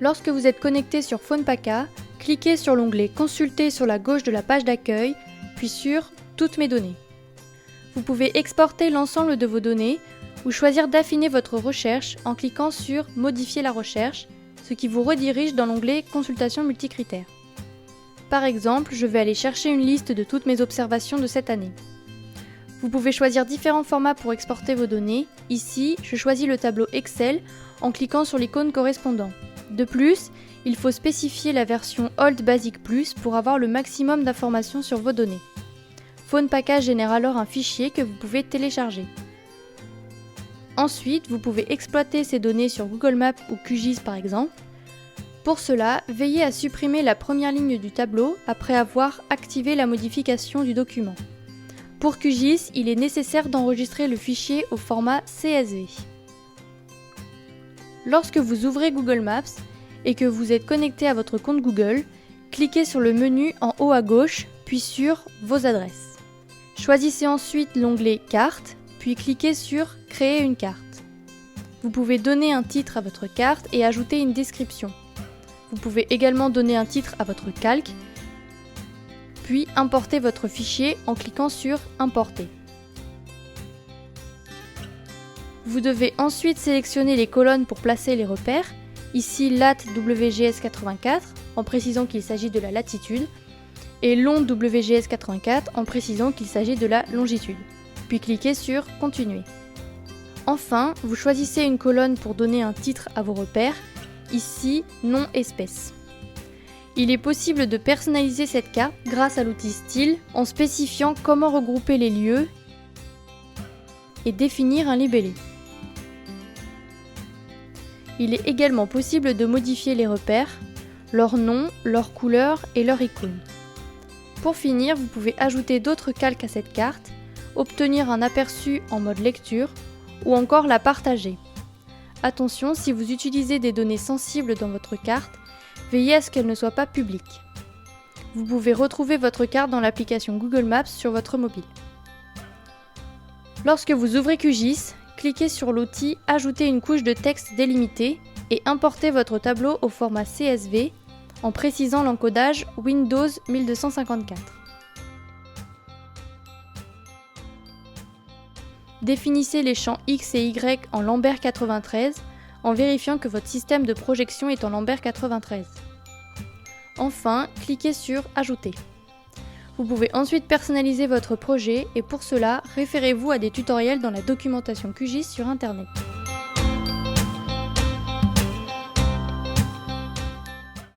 Lorsque vous êtes connecté sur PhonePaka, cliquez sur l'onglet « Consulter » sur la gauche de la page d'accueil, puis sur « Toutes mes données ». Vous pouvez exporter l'ensemble de vos données ou choisir d'affiner votre recherche en cliquant sur « Modifier la recherche », ce qui vous redirige dans l'onglet « Consultation multicritères ». Par exemple, je vais aller chercher une liste de toutes mes observations de cette année. Vous pouvez choisir différents formats pour exporter vos données. Ici, je choisis le tableau Excel en cliquant sur l'icône correspondant. De plus, il faut spécifier la version Old Basic Plus pour avoir le maximum d'informations sur vos données. PhonePaka génère alors un fichier que vous pouvez télécharger. Ensuite, vous pouvez exploiter ces données sur Google Maps ou QGIS par exemple. Pour cela, veillez à supprimer la première ligne du tableau après avoir activé la modification du document. Pour QGIS, il est nécessaire d'enregistrer le fichier au format CSV. Lorsque vous ouvrez Google Maps et que vous êtes connecté à votre compte Google, cliquez sur le menu en haut à gauche, puis sur Vos adresses. Choisissez ensuite l'onglet Carte, puis cliquez sur Créer une carte. Vous pouvez donner un titre à votre carte et ajouter une description. Vous pouvez également donner un titre à votre calque, puis importer votre fichier en cliquant sur Importer. Vous devez ensuite sélectionner les colonnes pour placer les repères, ici lat WGS84 en précisant qu'il s'agit de la latitude et long WGS84 en précisant qu'il s'agit de la longitude, puis cliquez sur Continuer. Enfin, vous choisissez une colonne pour donner un titre à vos repères, ici nom espèce. Il est possible de personnaliser cette carte grâce à l'outil Style en spécifiant comment regrouper les lieux et définir un libellé. Il est également possible de modifier les repères, leur nom, leur couleur et leur icône. Pour finir, vous pouvez ajouter d'autres calques à cette carte, obtenir un aperçu en mode lecture ou encore la partager. Attention, si vous utilisez des données sensibles dans votre carte, veillez à ce qu'elles ne soient pas publiques. Vous pouvez retrouver votre carte dans l'application Google Maps sur votre mobile. Lorsque vous ouvrez QGIS, cliquez sur l'outil « Ajouter une couche de texte délimitée » et importez votre tableau au format CSV en précisant l'encodage Windows 1254. Définissez les champs X et Y en Lambert 93 en vérifiant que votre système de projection est en Lambert 93. Enfin, cliquez sur « Ajouter ». Vous pouvez ensuite personnaliser votre projet et pour cela, référez-vous à des tutoriels dans la documentation QGIS sur Internet.